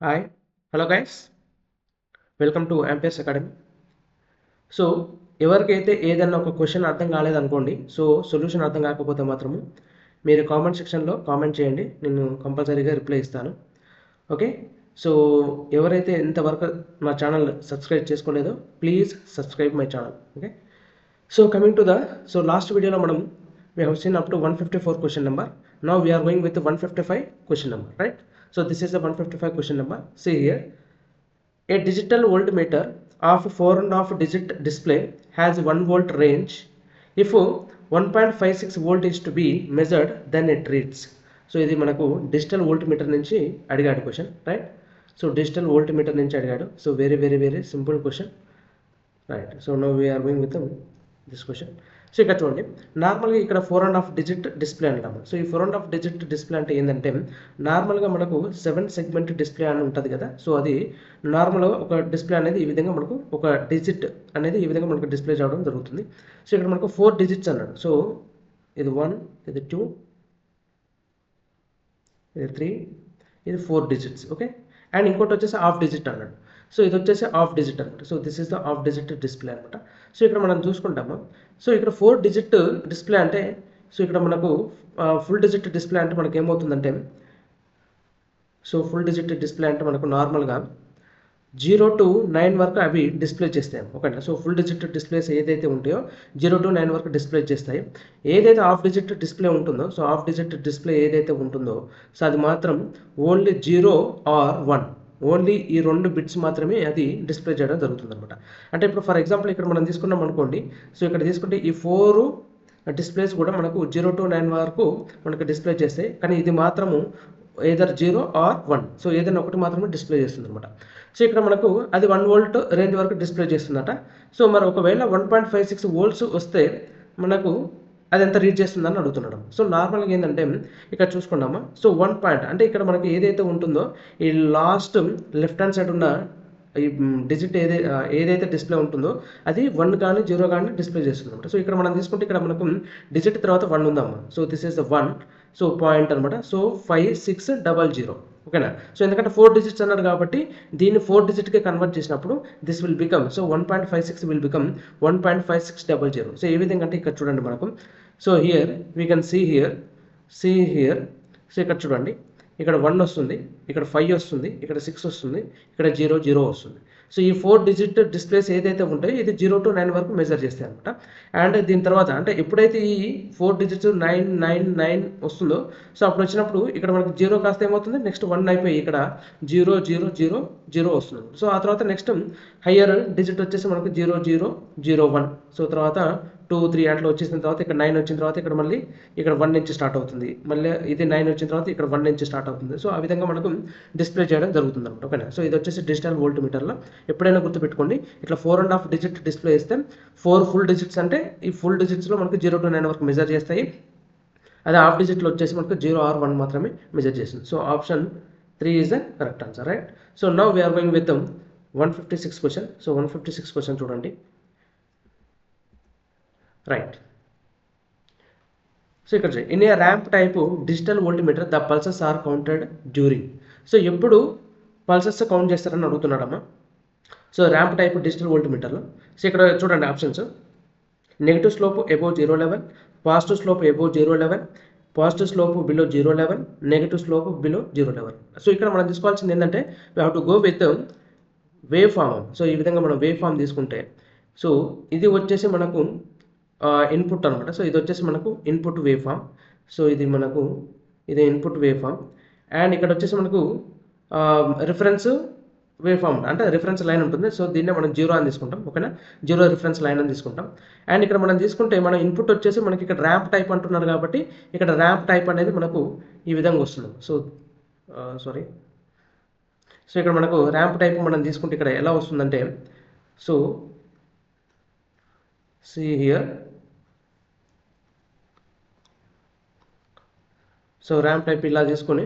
Hi hello guys welcome to MPS academy. So ఎవరికైతే ఏదైనా ఒక క్వశ్చన్ అర్థం కాలేదనుకోండి, సో సొల్యూషన్ అర్థం కాకపోతే మాత్రము మీరు కామెంట్ సెక్షన్లో కామెంట్ చేయండి, నేను కంపల్సరీగా రిప్లై ఇస్తాను. ఓకే, సో ఎవరైతే ఇంతవరకు నా ఛానల్ సబ్స్క్రైబ్ చేసుకోలేదో please subscribe my channel. Okay, so coming to the last వీడియోలో మనం we have seen up to 154 question number. Now we are going with the 155 question number, right? So this is the 155 question number. See here, a digital voltmeter of 4.5 digit display has 1 volt range. If 1.56 volt is to be measured, then it reads. So ఇది మనకు digital voltmeter నుంచి అడిగాడు question, right? So digital voltmeter నుంచి అడిగాడు. So very simple question, right? So no we are going with this question. So ఇక్కడ చూడండి, నార్మల్గా ఇక్కడ 4.5 డిజిట్ డిస్ప్లే అంటాము. సో ఈ 4.5 డిజిట్ డిస్ప్లే అంటే ఏంటంటే, నార్మల్గా మనకు 7 సెగ్మెంట్ డిస్ప్లే అని ఉంటుంది కదా. సో అది నార్మల్గా ఒక డిస్ప్లే అనేది ఈ విధంగా మనకు ఒక డిజిట్ అనేది ఈ విధంగా మనకు డిస్ప్లే చేయడం జరుగుతుంది. సో ఇక్కడ మనకు 4 డిజిట్స్ అన్నాడు. సో ఇది 1, ఇది 2, ఇది 3, ఇది 4 డిజిట్స్. ఓకే, అండ్ ఇంకోటి వచ్చేసి హాఫ్ డిజిట్ అన్నాడు. సో ఇది వచ్చేసి హాఫ్ డిజిట్ అనమాట. So this is the half digit display అనమాట. సో ఇక్కడ మనం చూసుకుంటాము, సో ఇక్కడ 4 డిజిట్ డిస్ప్లే అంటే, సో ఇక్కడ మనకు ఫుల్ డిజిట్ డిస్ప్లే అంటే మనకి ఏమవుతుందంటే, సో ఫుల్ డిజిట్ డిస్ప్లే అంటే మనకు నార్మల్గా 0 to 9 వరకు అవి డిస్ప్లే చేస్తాయి. ఓకేనా, సో ఫుల్ డిజిట్ డిస్ప్లేస్ ఏదైతే ఉంటాయో 0 to 9 వరకు డిస్ప్లే చేస్తాయి. ఏదైతే హాఫ్ డిజిట్ డిస్ప్లే ఉంటుందో, సో హాఫ్ డిజిట్ డిస్ప్లే ఏదైతే ఉంటుందో, సో అది మాత్రం ఓన్లీ 0 or 1, ఓన్లీ ఈ 2 బిట్స్ మాత్రమే అది డిస్ప్లే చేయడం జరుగుతుంది అనమాట. అంటే ఇప్పుడు ఫర్ ఎగ్జాంపుల్ ఇక్కడ మనం తీసుకున్నాం అనుకోండి, సో ఇక్కడ తీసుకుంటే ఈ 4 డిస్ప్లేస్ కూడా మనకు 0 to 9 వరకు మనకు డిస్ప్లే చేస్తాయి. కానీ ఇది మాత్రము ఏదర్ 0 or 1, సో ఏదైనా ఒకటి మాత్రమే డిస్ప్లే చేస్తుంది అనమాట. సో ఇక్కడ మనకు అది 1 వోల్ట్ రేంజ్ వరకు డిస్ప్లే చేస్తుందట. సో మరి ఒకవేళ 1.56 వోల్ట్స్ వస్తే మనకు అది ఎంత రీడ్ చేస్తుందని అడుగుతున్నాడు. సో నార్మల్గా ఏంటంటే ఇక్కడ చూసుకున్నామా, సో 1 పాయింట్ అంటే ఇక్కడ మనకి ఏదైతే ఉంటుందో ఈ లాస్ట్ లెఫ్ట్ హ్యాండ్ సైడ్ ఉన్న ఈ డిజిట్ ఏదైతే డిస్ప్లే ఉంటుందో అది 1 కానీ 0 కానీ డిస్ప్లే చేస్తుంది అనమాట. సో ఇక్కడ మనం తీసుకుంటే ఇక్కడ మనకు డిజిట్ తర్వాత 1 ఉందమ్మా. So this is the 1, so point అనమాట. సో 5600. ఓకేనా, సో ఎందుకంటే 4 డిజిట్స్ అన్నాడు కాబట్టి దీన్ని 4 డిజిట్కి కన్వర్ట్ చేసినప్పుడు this will become, so 1.56 will become 1.5600. So ఏ విధంగా అంటే ఇక్కడ చూడండి మనకు, so here we can see here, so ఇక్కడ చూడండి, ఇక్కడ 1 వస్తుంది, ఇక్కడ 5 వస్తుంది, ఇక్కడ 6 వస్తుంది, ఇక్కడ 0 వస్తుంది. సో ఈ 4 డిజిట్ డిస్ప్లేస్ ఏదైతే ఉంటాయో ఇది 0 to 9 వరకు మెజర్ చేస్తాయి అనమాట. అండ్ దీని తర్వాత అంటే ఎప్పుడైతే ఈ 4 డిజిట్స్ 999 వస్తుందో, సో అప్పుడు వచ్చినప్పుడు ఇక్కడ మనకి 0 కాస్త ఏమవుతుంది, నెక్స్ట్ 1 అయిపోయి ఇక్కడ 0000 వస్తుంది. సో ఆ తర్వాత నెక్స్ట్ హయ్యర్ డిజిట్ వచ్చేసి మనకు 0001. సో తర్వాత 2, 3 అట్లా వచ్చేసిన తర్వాత ఇక్కడ 9 వచ్చిన తర్వాత ఇక్కడ మళ్ళీ ఇక్కడ 1 నుంచి స్టార్ట్ అవుతుంది, మళ్ళీ ఇది 9 వచ్చిన తర్వాత ఇక్కడ 1 నుంచి స్టార్ట్ అవుతుంది. సో ఆ విధంగా మనకు డిస్ప్లే చేయడం జరుగుతుంది అనమాట. ఓకేనా, సో ఇది వచ్చేసి డిజిటల్ వోల్ట్మీటర్లో ఎప్పుడైనా గుర్తుపెట్టుకోండి, ఇట్లా 4.5 డిజిట్ డిస్ప్లే ఇస్తే 4 ఫుల్ డిజిట్స్ అంటే ఈ ఫుల్ డిజిట్స్లో మనకు 0 to 9 వరకు మెజర్ చేస్తాయి. అదే హాఫ్ డిజిట్లో వచ్చేసి మనకు 0 or 1 మాత్రమే మెజర్ చేస్తుంది. So option 3 is the correct answer, right? So now we're going with 156 question. So 156 question చూడండి, రైట్? సో ఇక్కడ in a ramp type digital voltmeter the pulses are counted during. So ఎప్పుడు pulses count చేస్తారని అడుగుతున్నాడమ్మా. So ramp type digital వోల్ట్మీటర్లో, so ఇక్కడ చూడండి options: negative slope above 0 level, positive slope above 0 level, positive slope below 0 level, negative slope below 0 level. So ఇక్కడ మనం తీసుకోవాల్సింది ఏంటంటే we have to go with wave form. So ఈ విధంగా మనం వేవ్ ఫామ్ తీసుకుంటే, సో ఇది వచ్చేసి మనకు ఇన్పుట్ అనమాట. సో ఇది వచ్చేసి మనకు ఇన్పుట్ వేవ్ ఫామ్. సో ఇది మనకు ఇది ఇన్పుట్ వేవ్ ఫామ్. అండ్ ఇక్కడ వచ్చేసి మనకు రిఫరెన్స్ వేవ్ ఫామ్ అంటే రిఫరెన్స్ లైన్ ఉంటుంది. సో దీన్నే మనం 0 అని తీసుకుంటాం. ఓకేనా, 0 రిఫరెన్స్ లైన్ అని తీసుకుంటాం. అండ్ ఇక్కడ మనం తీసుకుంటే మన ఇన్పుట్ వచ్చేసి మనకి ఇక్కడ ర్యాంప్ టైప్ అంటున్నారు కాబట్టి ఇక్కడ ర్యాంప్ టైప్ అనేది మనకు ఈ విధంగా వస్తుంది. సో సో ఇక్కడ మనకు ర్యాంప్ టైప్ మనం తీసుకుంటే ఇక్కడ ఎలా వస్తుందంటే, so see here, so ramp type ఇలా తీసుకొని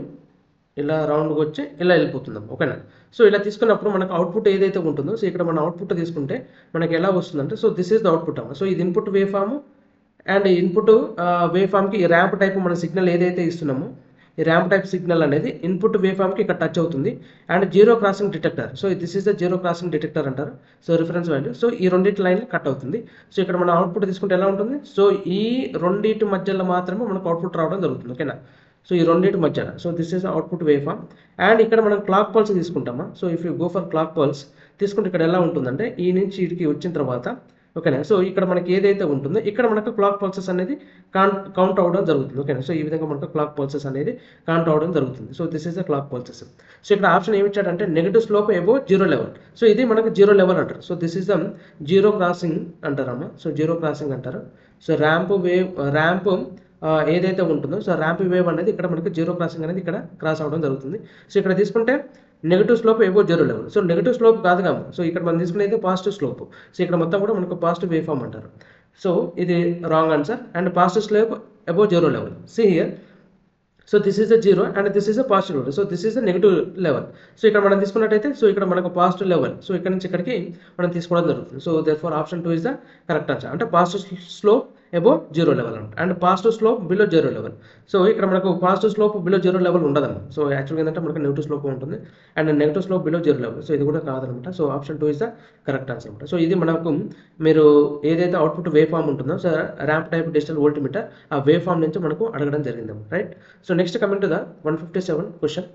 ఇలా రౌండ్గా వచ్చి ఇలా వెళ్ళిపోతుందాం. ఓకేనా, సో ఇలా తీసుకున్నప్పుడు మనకు అవుట్పుట్ ఏదైతే ఉంటుందో, సో ఇక్కడ మన అవుట్పుట్ తీసుకుంటే మనకి ఎలా వస్తుందంటే, so this is the output అమ్మ. సో ఇది input wave form and input wave ఫామ్కి ర్యాంప్ టైప్ మన సిగ్నల్ ఏదైతే ఇస్తున్నామో ఈ ర్యాంప్ టైప్ సిగ్నల్ అనేది ఇన్పుట్ వేవ్ ఫామ్కి ఇక్కడ టచ్ అవుతుంది and zero crossing detector. So this is the zero crossing detector అంటారు. So reference value. సో ఈ రెండింటి లైన్ కట్ అవుతుంది. సో ఇక్కడ మన అవుట్పుట్ తీసుకుంటే ఎలా ఉంటుంది? సో ఈ రెండింటి మధ్యలో మాత్రమే మనకు అవుట్పుట్ రావడం జరుగుతుంది. ఓకేనా? సో ఈ రెండింటి మధ్యన. So this is output wave form. And ఇక్కడ మనం క్లాక్ పల్స్ తీసుకుంటామా? So if you go for clock pulse తీసుకుంటే ఇక్కడ ఎలా ఉంటుందంటే ఈ నుంచి ఇటుకి వచ్చిన తర్వాత ఓకేనా. సో ఇక్కడ మనకి ఏదైతే ఉంటుందో ఇక్కడ మనకు క్లాక్ పల్సెస్ అనేది కౌంట్ అవ్వడం జరుగుతుంది. ఓకేనా. సో ఈ విధంగా మనకు క్లాక్ పల్సెస్ అనేది కౌంట్ అవ్వడం జరుగుతుంది. So this is the clock pulses. So ఇక్కడ ఆప్షన్ ఏమి ఇచ్చాడంటే negative slope above 0 level. So ఇది మనకు 0 లెవెల్ అంటారు. So this is the zero crossing అంటారమ్మా. సో జీరో క్రాసింగ్ అంటారు. సో ర్యాంప్ ఏదైతే ఉంటుందో సో ర్యాంప్ వేవ్ అనేది ఇక్కడ మనకి జీరో క్రాసింగ్ అనేది ఇక్కడ క్రాస్ అవ్వడం జరుగుతుంది. సో ఇక్కడ తీసుకుంటే negative slope above 0 level. So negative slope కాదు కాదు. సో ఇక్కడ మనం తీసుకునేది పాజిటివ్ స్లోప్. సో ఇక్కడ మొత్తం కూడా మనకు పాజిటివ్ వేవ్ ఫామ్ అంటారు. సో ఇది wrong answer. And positive slope above 0 level. See here. So this is the zero and this is the positive level. So this is the negative level. So ఇక్కడ మనం తీసుకున్నట్టయితే so ఇక్కడ మనకు positive level. So ఇక్కడ నుంచి ఇక్కడికి మనం తీసుకోవడం జరుగుతుంది. So therefore option 2 is the correct answer. అంటే positive slope above 0 level and positive slope below 0 level. So ఇక్కడ మనకు పాజిటివ్ స్లోప్ బిలో 0 లెవెల్ ఉండదన్నమాట. సో యాక్చువల్గా ఏంటంటే మనకు నెగిటివ్ స్లోప్ ఉంటుంది and negative slope below 0 level. So ఇది కూడా కాదనమాట. So option 2 is the correct answer అనమాట. సో ఇది మనకు మీరు ఏదైతే అవుట్పుట్ వేవ్ ఫామ్ ఉంటుందో so ramp type digital voltmeter ఆ వేవ్ ఫామ్ నుంచి మనకు అడగడం జరిగింది. Right. So next coming to the 157 question.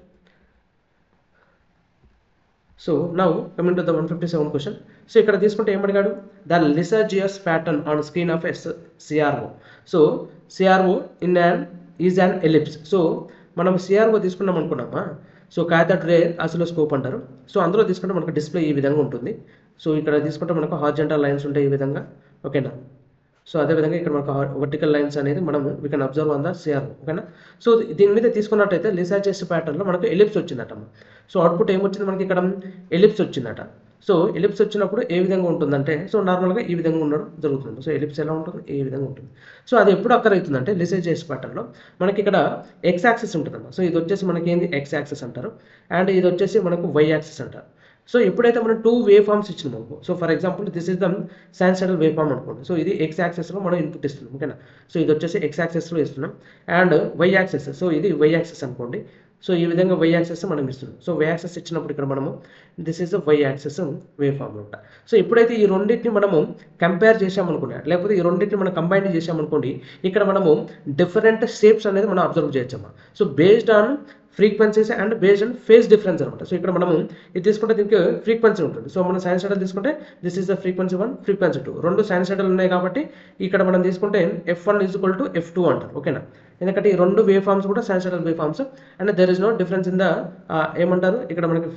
So now coming to the 157 question. So ఇక్కడ తీసుకుంటే ఏమడిగాడు? The Lissajous pattern on screen of CRO. So CRO is an ellipse. So మనం CRO తీసుకున్నాం అనుకున్నామా? సో క్యాథోడ్ రే ఆసిలోస్కోప్ అంటారు. So అందులో తీసుకుంటే మనకు డిస్ప్లే ఈ విధంగా ఉంటుంది. సో ఇక్కడ తీసుకుంటే మనకు హారిజాంటల్ లైన్స్ ఉంటాయి ఈ విధంగా. ఓకేనా. సో అదేవిధంగా ఇక్కడ మనకు వర్టికల్ లైన్స్ అనేది మనం we can observe on the CRO. ఓకేనా. సో దీని మీద తీసుకున్నట్టయితే లిసాజియస్ ప్యాటర్న్లో మనకు ఎలిప్స్ వచ్చిందట. సో అవుట్పుట్ ఏమొచ్చింది మనకి ఇక్కడ? ఎలిప్స్ వచ్చిందట. సో ఎలిప్స్ వచ్చినప్పుడు ఏ విధంగా ఉంటుందంటే సో నార్మల్గా ఈ విధంగా ఉండడం జరుగుతుంది. సో ఎలిప్స్ ఎలా ఉంటుంది? ఏ విధంగా ఉంటుంది. సో అది ఎప్పుడు అక్కర్ అవుతుందంటే లిసాజియస్ ప్యాటర్న్లో మనకి ఇక్కడ ఎక్స్ యాక్సిస్ ఉంటుందన్నమాట. సో ఇది వచ్చేసి మనకి ఏంది? ఎక్స్ యాక్సిస్ అంటారు. అండ్ ఇది వచ్చేసి మనకు వై యాక్సిస్ అంటారు. సో ఎప్పుడైతే మనం 2 వేవ్ ఫామ్స్ ఇచ్చినాము, so for example this is the sinusoidal wave form అనుకోండి. సో ఇది ఎక్స్ యాక్సెస్లో మనం ఇన్పుట్ ఇస్తున్నాం. ఓకేనా. సో ఇది వచ్చేసి ఎక్స్ యాక్సెస్లో ఇస్తున్నాం అండ్ వై యాక్సెస్. సో ఇది వై యాక్సెస్ అనుకోండి. సో ఈ విధంగా వై యాక్సెస్ మనం ఇస్తున్నాం. సో వై యాక్సెస్ ఇచ్చినప్పుడు ఇక్కడ మనము this is the Y axis wave form అనమాట. సో ఎప్పుడైతే ఈ రెండింటిని మనము కంపేర్ చేసామనుకోండి లేకపోతే ఈ రెండింటిని మనం కంబైన్ చేసామనుకోండి ఇక్కడ మనము డిఫరెంట్ షేప్స్ అనేది మనం అబ్జర్వ్ చేయొచ్చమ్మా. So based on frequencies and based on phase difference అనమాట. సో ఇక్కడ మనము ఇది తీసుకుంటే దీనికి ఫ్రీక్వెన్సీ ఉంటుంది. సో మనం సైనసైడల్ తీసుకుంటే this is the frequency 1, frequency 2. రెండు సైనసైడల్ ఉన్నాయి కాబట్టి ఇక్కడ మనం తీసుకుంటే F1 = F2 అంటారు. ఓకేనా. ఎందుకంటే ఈ రెండు వేవ్ ఫామ్స్ కూడా sinusoidal wave forms and there is no difference in the ఏమంటారు ఇక్కడ మనకి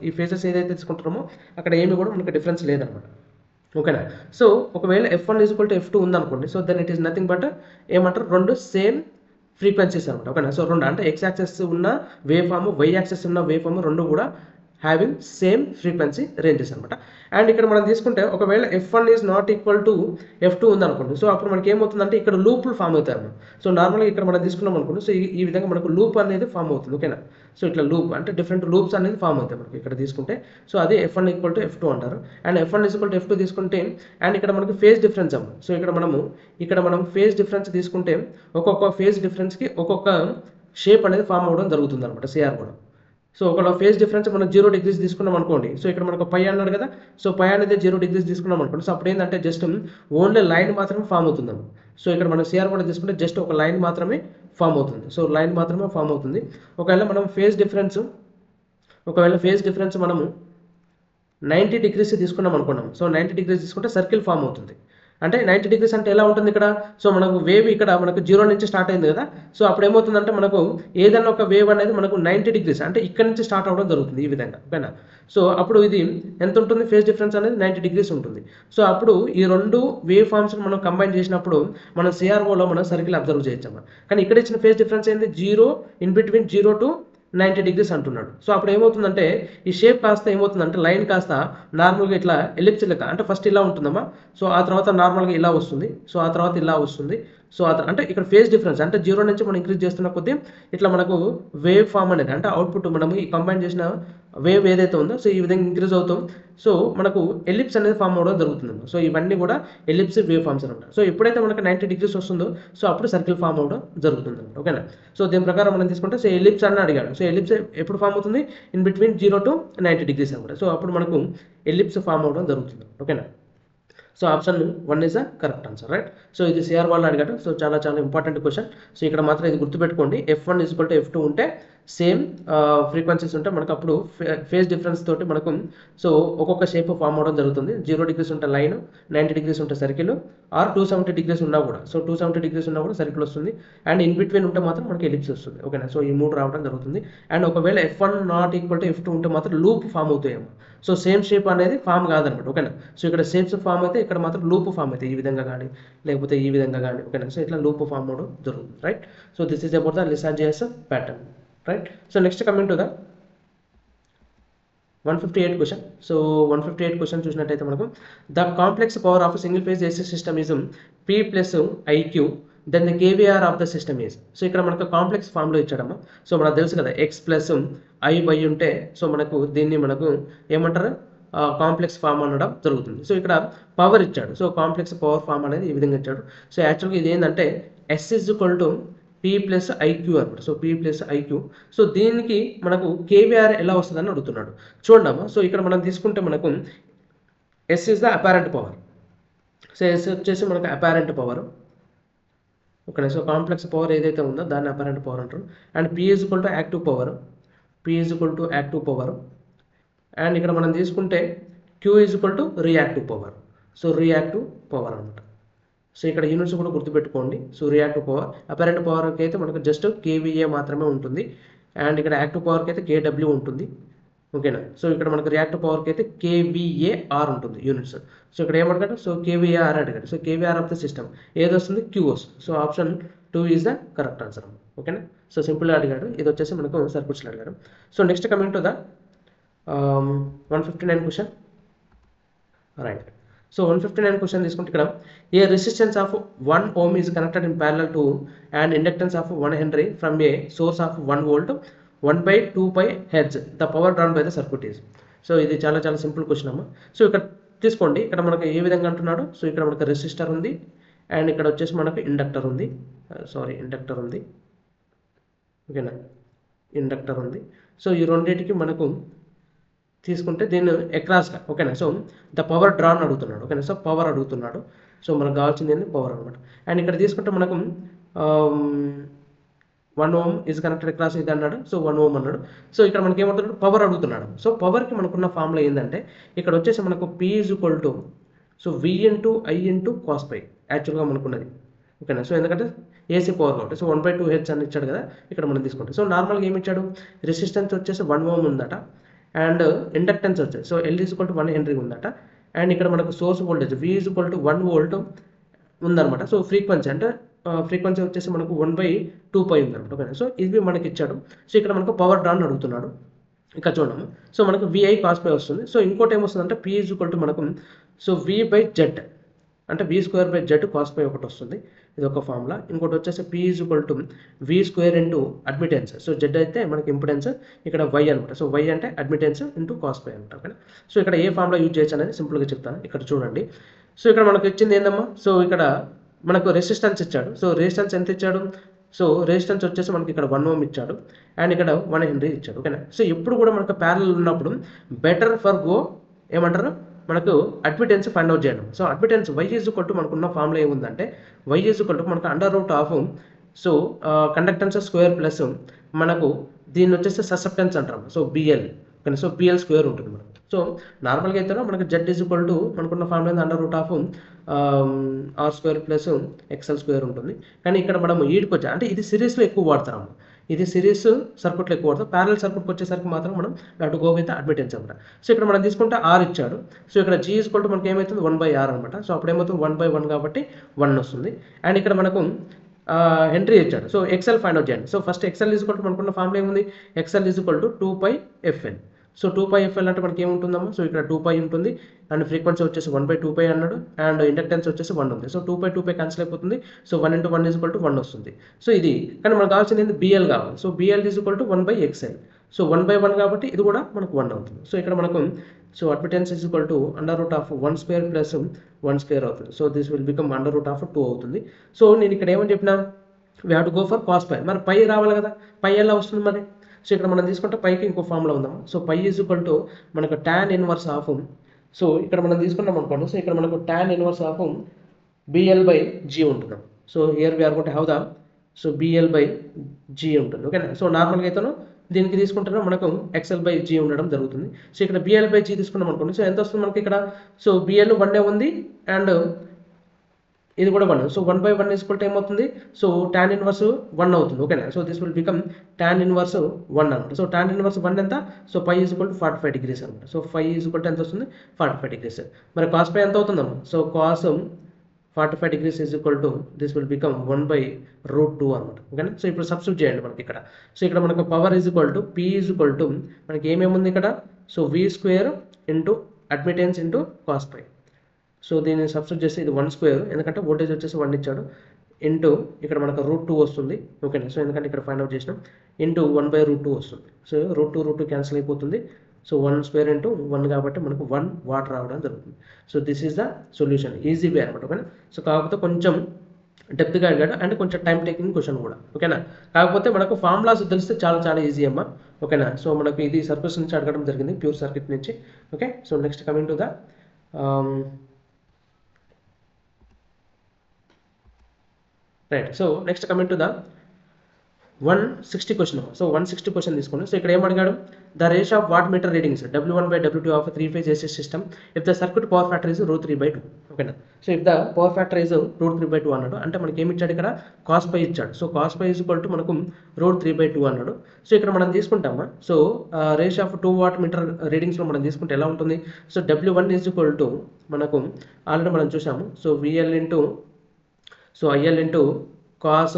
ఈ ఫేసెస్ ఏదైతే తీసుకుంటామో అక్కడ ఏమి కూడా మనకి డిఫరెన్స్ లేదనమాట. ఓకేనా. సో ఒకవేళ F1 = F2 ఉందనుకోండి. So then it is nothing but ఏమంటారు రెండు సేమ్ ఫ్రీక్వెన్సీస్ అనమాట. ఓకేనా. సో రెండు అంటే ఎక్స్ యాక్సెస్ ఉన్న వేవ్ ఫామ్ వై యాక్సెస్ ఉన్న వేవ్ ఫామ్ రెండు కూడా హ్యావింగ్ సేమ్ ఫ్రీక్వెన్సీ రేంజెస్ అనమాట. అండ్ ఇక్కడ మనం తీసుకుంటే ఒకవేళ F1 = F2 ఉందనుకోండి. సో అప్పుడు మనకి ఏమవుతుందంటే ఇక్కడ లూప్లు ఫామ్ అవుతాయి అన్నమాట. సో నార్మల్గా ఇక్కడ మనం తీసుకున్నాం అనుకోండి. సో ఈ విధంగా మనకు లూప్ అనేది ఫామ్ అవుతుంది. ఓకేనా. సో ఇట్లా లూప్ అంటే డిఫరెంట్ లూప్స్ అనేది ఫామ్ అవుతాయి మనకి ఇక్కడ తీసుకుంటే. సో అది F1 = F2 అంటారు. అండ్ F1 = F2 తీసుకుంటే అండ్ ఇక్కడ మనకి ఫేజ్ డిఫరెన్స్ అమ్మ. సో ఇక్కడ మనం ఫేజ్ డిఫరెన్స్ తీసుకుంటే ఒక్కొక్క ఫేజ్ డిఫరెన్స్కి ఒక్కొక్క షేప్ అనేది ఫామ్ అవ్వడం జరుగుతుంది అనమాట సిఆర్ కూడా. సో ఒకవేళ ఫేజ్ డిఫరెన్స్ మనం 0 degrees తీసుకున్నాం అనుకోండి. సో ఇక్కడ మనకు పై అన్నాడు కదా. సో పై అనేది 0 degrees తీసుకున్నాం అనుకోండి. సో అప్పుడు ఏంటంటే జస్ట్ ఓన్లీ లైన్ మాత్రమే ఫామ్ అవుతుంది. సో ఇక్కడ మనం సిఆర్ కూడా తీసుకుంటే జస్ట్ ఒక లైన్ మాత్రమే ఫామ్ అవుతుంది. సో లైన్ మాత్రమే ఫామ్ అవుతుంది. ఒకవేళ ఫేజ్ డిఫరెన్స్ మనము 90 degrees తీసుకున్నాం అనుకున్నాం. సో 90 degrees తీసుకుంటే సర్కిల్ ఫామ్ అవుతుంది. అంటే 90 degrees అంటే ఎలా ఉంటుంది ఇక్కడ? సో మనకు వేవ్ ఇక్కడ మనకు 0 నుంచి స్టార్ట్ అయింది కదా. సో అప్పుడు ఏమవుతుందంటే మనకు ఏదైనా ఒక వేవ్ అనేది మనకు 90 degrees అంటే ఇక్కడ నుంచి స్టార్ట్ అవ్వడం జరుగుతుంది ఈ విధంగా. ఓకేనా. సో అప్పుడు ఇది ఎంత ఉంటుంది? ఫేజ్ డిఫరెన్స్ అనేది 90 degrees ఉంటుంది. సో అప్పుడు ఈ రెండు వేవ్ ఫామ్స్ మనం కంబైన్ చేసినప్పుడు మనం సిఆర్ఓలో మనం సర్కిల్ అబ్జర్వ్ చేయొచ్చమ్మా. కానీ ఇక్కడ ఇచ్చిన ఫేజ్ డిఫరెన్స్ ఏంటి? 0 in between 0 to 90 degrees అంటున్నాడు. సో అప్పుడు ఏమవుతుందంటే ఈ షేప్ కాస్త ఏమవుతుందంటే లైన్ కాస్త నార్మల్గా ఇట్లా ఎలిప్స్ లెక్క అంటే ఫస్ట్ ఇలా ఉంటుందమ్మా. సో ఆ తర్వాత నార్మల్గా ఇలా వస్తుంది. సో ఆ తర్వాత ఇలా వస్తుంది. సో అంటే ఇక్కడ ఫేజ్ డిఫరెన్స్ అంటే 0 నుంచి మనం ఇంక్రీజ్ చేస్తున్న కొద్దీ ఇట్లా మనకు వేవ్ ఫామ్ అనేది అంటే అవుట్పుట్ మనము ఈ కంబైన్ చేసిన వేవ్ ఏదైతే ఉందో సో ఈ విధంగా ఇంక్రీజ్ అవుతాం సో మనకు ఎలిప్స్ అనేది ఫామ్ అవడం జరుగుతుంది. సో ఇవన్నీ కూడా ఎలిప్స్ వేవ్ ఫామ్స్ అనమాట. సో ఎప్పుడైతే మనకు 90 degrees వస్తుందో సో అప్పుడు సర్కిల్ ఫామ్ అవడం జరుగుతుంది అనమాట. ఓకేనా. సో దీని ప్రకారం మనం తీసుకుంటే సో ఎలిప్స్ అని అడిగాడు. సో ఎలిప్స్ ఎప్పుడు ఫామ్ అవుతుంది ఇన్ బిట్వీన్ 0 to 90 degrees అనమాట. సో అప్పుడు మనకు ఎలిప్స్ ఫామ్ అవడం జరుగుతుంది. ఓకేనా. So option 1 is the correct answer, right. So ఇది సిఆర్ వాళ్ళు అడిగాడు. సో చాలా ఇంపార్టెంట్ క్వశ్చన్. సో ఇక్కడ మాత్రం ఇది గుర్తుపెట్టుకోండి, F1 = F2 ఉంటే సేమ్ ఫ్రీక్వెన్సీస్ ఉంటే మనకు అప్పుడు ఫేజ్ డిఫరెన్స్ తోటి మనకు సో ఒక్కొక్క షేప్ ఫామ్ అవడం జరుగుతుంది. 0 degrees ఉంటే లైన్, 90 degrees ఉంటే సర్కిల్, ఆర్ 270 degrees ఉన్నా కూడా సో 270 degrees ఉన్నా కూడా సర్కిల్ వస్తుంది. అండ్ ఇన్ బిట్వీన్ ఉంటే మాత్రం మనకి ఎలిప్స్ వస్తుంది. ఓకేనా. సో ఈ 3 రావడం జరుగుతుంది. అండ్ ఒకవేళ F1 ≠ F2 ఉంటే మాత్రం లూప్ ఫామ్ అవుతాయేమో. సో సేమ్ షేప్ అనేది ఫామ్ కాదనమాట. ఓకేనా. సో ఇక్కడ షేప్స్ ఫామ్ అయితే ఇక్కడ మాత్రం లూప్ ఫామ్ అయితే ఈ విధంగా కానీ లేకపోతే ఈ విధంగా కానీ. ఓకేనా. సో ఇట్లా లూప్ ఫామ్ అవడం జరుగుతుంది, right. So this is about the Lissajous pattern, right. So next coming to the 158 question. So 158 question చూసినట్టయితే మనకు the complex power of single phase AC system is P + IQ, then the KVR of the system is. So ఇక్కడ మనకు complex ఫామ్లో ఇచ్చాడమ్మా. So మనకు తెలుసు కదా X + IY ఉంటే so మనకు దీన్ని మనకు ఏమంటారు కాంప్లెక్స్ ఫామ్ అనడం జరుగుతుంది. సో ఇక్కడ పవర్ ఇచ్చాడు. సో కాంప్లెక్స్ పవర్ ఫామ్ అనేది ఈ విధంగా ఇచ్చాడు. సో యాక్చువల్గా ఇది ఏంటంటే S = P + IQ అనమాట. So P + IQ. సో దీనికి మనకు KVR ఎలా వస్తుందని అడుగుతున్నాడు. చూడమ్మా. సో ఇక్కడ మనం తీసుకుంటే మనకు S is the apparent power. So S వచ్చేసి మనకు apparent power. Okay. So complex power ఏదైతే ఉందో దాన్ని అపారెంట్ పవర్ అంటారు. And P = active power. P = active power. And ఇక్కడ మనం తీసుకుంటే Q = reactive power. So reactive power అనమాట. సో ఇక్కడ యూనిట్స్ కూడా గుర్తుపెట్టుకోండి. సో రియాక్టివ్ పవర్ అపారెంట్ పవర్కి అయితే మనకు జస్ట్ KVA మాత్రమే ఉంటుంది. అండ్ ఇక్కడ యాక్టివ్ పవర్కి అయితే KW ఉంటుంది. ఓకేనా. సో ఇక్కడ మనకు రియాక్టివ్ పవర్కి అయితే KVAR ఉంటుంది యూనిట్స్. సో ఇక్కడ ఏమడగాడు సో KVAR అడిగాడు. So KVR of the system ఏది వస్తుంది Q వస్తుంది. So option 2 is the correct answer. ఓకేనా. సో సింపుల్గా అడిగాడు. ఇది వచ్చేసి మనకు సర్క్యూట్స్లో అడిగాడు. So next coming to the 159 question, right. So 159 question తీసుకుంటే ఇక్కడ a resistance of 1 ohm is connected in parallel to and inductance of 1 Henry from a source of 1 volt 1/2π Hz the power drawn by the circuit is. So ఇది చాలా simple question అమ్మా. So ఇక్కడ తీసుకోండి. ఇక్కడ మనకు ఏ విధంగా అంటున్నాడు. సో ఇక్కడ మనకు రెసిస్టర్ ఉంది అండ్ ఇక్కడ వచ్చేసి మనకు ఇండక్టర్ ఉంది. ఇండక్టర్ ఉంది. ఓకేనా. ఇండక్టర్ ఉంది. సో ఈ రెండింటికి మనకు తీసుకుంటే దీన్ని అక్రాస్గా. ఓకేనా. సో ద పవర్ డ్రాన్ అడుగుతున్నాడు. ఓకేనా. సో పవర్ అడుగుతున్నాడు. సో మనకు కావాల్సింది ఏంటి పవర్ అనమాట. అండ్ ఇక్కడ తీసుకుంటే మనకు 1 ohm ఈజ్ కనెక్టెడ్ అక్రాస్ ఇది అన్నాడు. సో 1 ohm అన్నాడు. సో ఇక్కడ మనకి ఏమంటున్నాడు పవర్ అడుగుతున్నాడు. సో పవర్కి మనకున్న ఫార్ములా ఏంటంటే ఇక్కడ వచ్చేసి మనకు P = so V × I × cos π యాక్చువల్గా మనకున్నది. ఓకేనా. సో ఎందుకంటే ఏసీ పవర్ కాబట్టి సో 1/2 Hz అని ఇచ్చాడు కదా. ఇక్కడ మనం తీసుకుంటాం. సో నార్మల్గా ఏమి ఇచ్చాడు రెసిస్టెన్స్ వచ్చేసి 1 ohm ఉందట. అండ్ ఇండక్టెన్స్ వచ్చేసి సో L = 1 Henry ఉందట. అండ్ ఇక్కడ మనకు సోర్స్ వోల్టేజ్ V = 1 volt ఉందన్నమాట. సో ఫ్రీక్వెన్సీ అంటే ఫ్రీక్వెన్సీ వచ్చేసి మనకు 1/2π ఉందన్నమాట. ఓకేనా. సో ఇది మనకి ఇచ్చాడు. సో ఇక్కడ మనకు పవర్ డ్రాన్ అడుగుతున్నాడు. ఇక్కడ చూడము. సో మనకు VI cos π వస్తుంది. సో ఇంకోటి ఏమొస్తుందంటే P = మనకు సో V/Z అంటే V² cos π ఒకటి వస్తుంది. ఇది ఒక ఫార్ములా. ఇంకోటి వచ్చేసి P = V² admittance. So Z అయితే మనకి ఇంపిడెన్స్, ఇక్కడ Y అనమాట. సో Y అంటే అడ్మిటెన్స్ cos π అనమాట. ఓకే. సో ఇక్కడ ఏ ఫార్ములా యూజ్ చేయొచ్చు అనేది సింపుల్గా చెప్తాను. ఇక్కడ చూడండి. సో ఇక్కడ మనకు ఇచ్చింది ఏందమ్మా. సో ఇక్కడ మనకు రెసిస్టెన్స్ ఇచ్చాడు. సో రెసిస్టెన్స్ ఎంత ఇచ్చాడు. సో రెసిస్టెన్స్ వచ్చేసి మనకి ఇక్కడ 1 ohm ఇచ్చాడు అండ్ ఇక్కడ 1 Henry ఇచ్చాడు. ఓకేనా. సో ఎప్పుడు కూడా మనకు ప్యారలల్ ఉన్నప్పుడు బెటర్ ఫర్ గో ఏమంటారు మనకు అడ్మిటెన్స్ ఫైండ్ అవుట్ చేయడం. సో అడ్మిటెన్స్ Y = మనకున్న ఫార్ములా ఏముందంటే Y = మనకు √, సో కండక్టెన్స్ స్క్వేర్ ప్లస్ మనకు దీన్ని వచ్చేసి ససెప్టెన్స్ అంటారు. So BL. Okay. So PL² ఉంటుంది మనకు. సో నార్మల్గా అయితే మనకు Z = మనకున్న ఫార్ములా √, R² ప్లస్ XL² ఉంటుంది. కానీ ఇక్కడ మనం ఈడికి వచ్చా అంటే ఇది సిరీస్లో ఎక్కువ వాడతాము. ఇది సిరీస్ సర్క్యూట్లో ఎక్కువ వాడతాం. ప్యారలల్ సర్క్యూట్కి వచ్చేసరికి మాత్రం మనం అటు గో విత్ అడ్మిటెన్స్ అనమాట. సో ఇక్కడ మనం తీసుకుంటే R ఇచ్చాడు. సో ఇక్కడ G = మనకి ఏమవుతుంది 1/R అనమాట. సో అప్పుడు ఏమవుతుంది 1/1 కాబట్టి 1 వస్తుంది. అండ్ ఇక్కడ మనకు హెన్రీ ఇచ్చాడు. సో XL ఫైండ్ అవుట్ చేయండి. సో ఫస్ట్ XL = మనకున్న ఫార్ములా ఏముంది XL = 2πfL. సో 2πfl అంటే మనకి ఏముంటుందమ్మా, సో ఇక్కడ 2π ఉంటుంది అండ్ ఫ్రీక్వెన్సీ వచ్చేసి 1/2π అన్నాడు అండ్ ఇండక్టెన్స్ వచ్చేసి 1 ఉంది. సో 2π క్యాన్సిల్ అయిపోతుంది. సో 1 × 1 = 1 వస్తుంది. సో ఇది కానీ మనకు కావాల్సింది ఏంటి, BL కావాలి. So BL = 1/XL. సో 1/1 కాబట్టి ఇది కూడా మనకు 1 అవుతుంది. సో ఇక్కడ మనకు సో అడ్మిటెన్స్ √1² ప్లస్ 1² అవుతుంది. సో దిస్ విల్ బికమ్ √2 అవుతుంది. సో నేను ఇక్కడ ఏమని చెప్పినా, we have to go for cos π. మరి పై రావాలి కదా, పై ఎలా వస్తుంది మరి. సో ఇక్కడ మనం తీసుకుంటే పైకి ఇంకో ఫార్ములా ఉందాం. సో π మనకు tan ఇన్వర్స్ ఆఫ్, సో ఇక్కడ మనం తీసుకున్నాం అనుకోండి. సో ఇక్కడ మనకు tan ఇన్వర్స్ ఆఫ్ BL/G ఉంటుంది. So here we are going to have the so BL/G ఉంటుంది. ఓకేనా. సో నార్మల్గా అయితే దీనికి తీసుకుంటే మనకు XL/G ఉండడం జరుగుతుంది. సో ఇక్కడ BL/G తీసుకున్నాం అనుకోండి. సో ఎంత వస్తుంది మనకి ఇక్కడ, సో BL 1 ఉంది అండ్ ఇది కూడా 1. సో 1/1 ఏమవుతుంది, సో tan ఇన్వర్స్ 1 అవుతుంది. ఓకేనా. So this will become tan inverse 1 అనమాట. సో tan ఇన్వర్స్ 1 ఎంత, సో π = 45 degrees అనమాట. సో φ ఎంత వస్తుంది, 45 degrees. మరి cos π ఎంత అవుతుందమ్మా, so cos 45 degrees this will become 1/√2 అనమాట. ఓకేనా. సో ఇప్పుడు సబ్స్టిట్యూట్ చేయండి మనకి ఇక్కడ. సో ఇక్కడ మనకు పవర్ P మనకి ఏమేమి ఉంది ఇక్కడ, so V² × admittance × cos π. So దీన్ని సబ్స్టిట్యూట్ చేస్తే ఇది 1² ఎందుకంటే వోల్టేజ్ వచ్చేసి 1 ఇచ్చాడు ఇంటూ ఇక్కడ మనకు √2 వస్తుంది. ఓకేనా. సో ఎందుకంటే ఇక్కడ ఫైండ్ అవుట్ చేసినాం ఇంటూ 1/√2 వస్తుంది. సో √2 క్యాన్సిల్ అయిపోతుంది. సో 1² × 1 కాబట్టి మనకు 1 వాట్ రావడం జరుగుతుంది. So this is the solution, easy way అనమాట. ఓకేనా. సో కాకపోతే కొంచెం డెప్త్గా అడిగాడు అండ్ కొంచెం టైం టేకింగ్ క్వశ్చన్ కూడా. ఓకేనా. కాకపోతే మనకు ఫార్ములాస్ తెలిస్తే చాలా ఈజీ అమ్మా. ఓకేనా. సో మనకు ఇది సర్క్యూట్స్ నుంచి అడగడం జరిగింది, ప్యూర్ సర్క్యూట్ నుంచి. Okay. So next coming to the right. So next coming to the 160 question. So 160 question తీసుకోండి. సో ఇక్కడ ఏం అడిగాడు, the ratio of watt meter readings W1/W2 of 3-phase AC system if the circuit power factor is √3/2. ఓకేనా. So if the power factor is √3/2 అన్నాడు అంటే మనకి ఏమి ఇచ్చాడు ఇక్కడ, cos π ఇచ్చాడు. సో cos π మనకు √3/2 అన్నాడు. సో ఇక్కడ మనం తీసుకుంటామా, so ratio of 2 watt meter రీడింగ్స్లో మనం తీసుకుంటే ఎలా ఉంటుంది, సో W1 మనకు ఆల్రెడీ మనం చూసాము. So VL so IL cos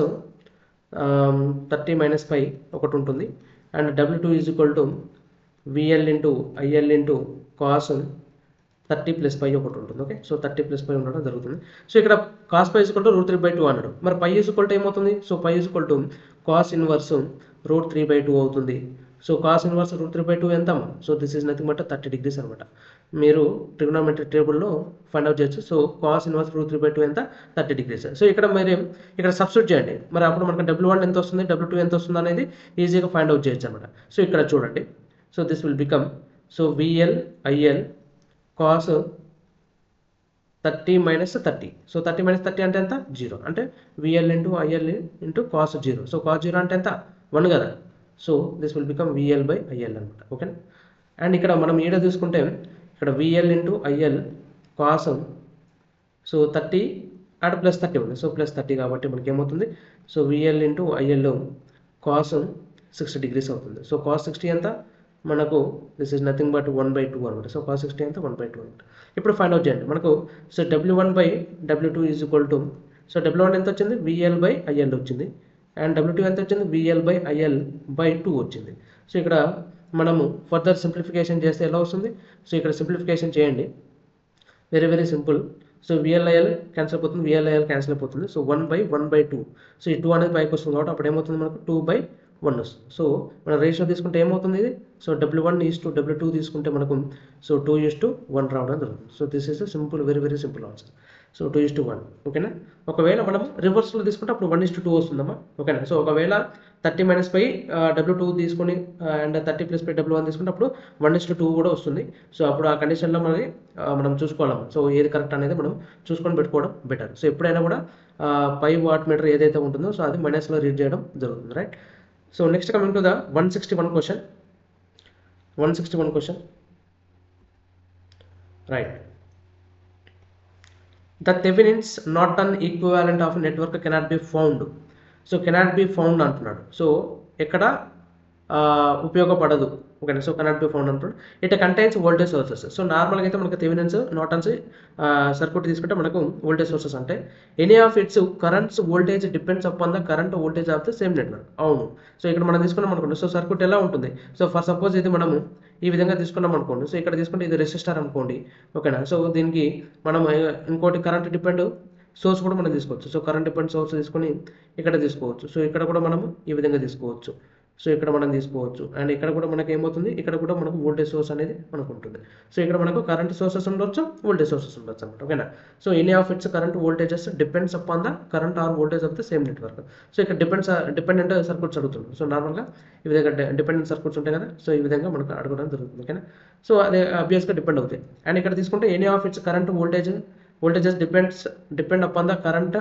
30 - π ఒకటి ఉంటుంది and W2 VL IL cos 30 + π ఒకటి ఉంటుంది. ఓకే. సో 30 + π ఉండడం జరుగుతుంది. సో ఇక్కడ cos π √3/2 అన్నాడు. మరి π ఏమవుతుంది, సో π cos ఇన్వర్స్ √3/2 అవుతుంది. సో cos ఇన్వర్స్ √3/2 ఎంత, so this is nothing but 30 degrees అనమాట. మీరు ట్రిగ్నోమెట్రీ టేబుల్లో ఫైండ్ అవుట్ చేయొచ్చు. సో cos ఇన్వర్స్ √3/2 ఎంత, 30 degrees. సో ఇక్కడ మరి ఇక్కడ సబ్స్టిట్యూట్ చేయండి. మరి అప్పుడు మనకు W1 ఎంత వస్తుంది, W2 ఎంత వస్తుంది అనేది ఈజీగా ఫైండ్ అవుట్ చేయొచ్చు అనమాట. సో ఇక్కడ చూడండి. So this will become so VL IL cos 30 - 30. So 30 - 30 అంటే ఎంత, 0. అంటే VL IL cos 0. So cos 0 అంటే ఎంత, 1 కదా. So this will become VL/IL అనమాట. ఓకేనా. అండ్ ఇక్కడ మనం ఈడ చూసుకుంటే ఇక్కడ VL IL cos సో 30 అటు +30 ఉంది. సో +30 కాబట్టి మనకి ఏమవుతుంది, so VL IL cos 60 degrees అవుతుంది. సో cos 60 ఎంత మనకు, దిస్ ఈజ్ నథింగ్ బట్ 1/2 అనమాట. సో cos 60 ఎంత, 1/2 అనమాట. ఇప్పుడు ఫైండ్ అవుట్ చేయండి మనకు. సో W1/W2 సో W1 ఎంత వచ్చింది, VL/IL వచ్చింది అండ్ W2 ఎంత వచ్చింది, VL/IL/2 వచ్చింది. సో ఇక్కడ మనము ఫర్దర్ సింప్లిఫికేషన్ చేస్తే ఎలా వస్తుంది, సో ఇక్కడ సింప్లిఫికేషన్ చేయండి, very simple. So VL/IL cancel అయిపోతుంది, VL/IL క్యాన్సిల్ అయిపోతుంది. సో 1/1/2. సో ఈ 2 అనేది పైకి వస్తుంది కాబట్టి అప్పుడు ఏమవుతుంది మనకు 2/1 వస్తుంది. సో మన రేషియో తీసుకుంటే ఏమవుతుంది ఇది, సో W1:W2 తీసుకుంటే మనకు సో 2:1 రావడం జరుగుతుంది. So this is simple, very simple answer. So 2:1. ఓకేనా. ఒకవేళ మనం రివర్స్లో తీసుకుంటే అప్పుడు 1:2 వస్తుందమ్మా. ఓకేనా. సో ఒకవేళ 30 - π W2 తీసుకొని అండ్ 30 + π W1 తీసుకుంటే అప్పుడు 1:2 కూడా వస్తుంది. సో అప్పుడు ఆ కండిషన్లో మనం చూసుకోవాలమ్మా. సో ఏది కరెక్ట్ అనేది మనం చూసుకొని పెట్టుకోవడం బెటర్. సో ఎప్పుడైనా కూడా పై వాట్ మీటర్ ఏదైతే ఉంటుందో సో అది మైనస్లో రీడ్ చేయడం జరుగుతుంది. Right. So next coming to the 161 question. 161 question. Right. The Thevenin's Norton equivalent of network cannot be found. So cannot be found అంటున్నాడు. సో ఎక్కడ ఉపయోగపడదు ఓకేనా. సో కెనాట్ బి ఫౌండ్ అంటున్నాడు. It contains voltage sources. So నార్మల్గా అయితే మనకు Thevenin's Norton's circuit తీసుకుంటే మనకు వోల్టేజ్ సోర్సెస్ అంటే any of it's currents voltage depends upon the current voltage of the same network. అవును. సో ఇక్కడ మనం తీసుకున్నాం అనుకోండి. సో సర్క్యూట్ ఎలా ఉంటుంది. సో ఫర్ సపోజ్ ఇది మనము ఈ విధంగా తీసుకున్నాం అనుకోండి. సో ఇక్కడ తీసుకుంటే ఇది రెసిస్టర్ అనుకోండి, ఓకేనా. సో దీనికి మనం ఇంకోటి కరెంట్ డిపెండ్ సోర్స్ కూడా మనం తీసుకోవచ్చు. సో కరెంట్ డిపెండ్ సోర్స్ తీసుకొని ఇక్కడ తీసుకోవచ్చు. సో ఇక్కడ కూడా మనము ఈ విధంగా తీసుకోవచ్చు. సో ఇక్కడ మనం తీసుకోవచ్చు. అండ్ ఇక్కడ కూడా మనకి ఏమవుతుంది, ఇక్కడ కూడా మనకు వోల్టేజ్ సోర్స్ అనేది మనకు ఉంటుంది. సో ఇక్కడ మనకు కరెంట్ సోర్సెస్ ఉండొచ్చు, వోల్టేజ్ సోర్సెస్ ఉండొచ్చు అనమాట, ఓకేనా. So any of its current voltages depends upon the current or voltage of the same network. So ఇక్కడ డిపెండెంట్ సర్క్యూట్స్ అడుగుతుంది. సో నార్మల్గా ఈ విధంగా డిపెండెంట్ సర్క్యూట్స్ ఉంటాయి కదా. సో ఈ విధంగా మనకు అడగడం జరుగుతుంది, ఓకేనా. సో అదే ఆబ్వియస్గా డిపెండ్ అవుతాయి. అండ్ ఇక్కడ తీసుకుంటే any of its current voltages depend upon the current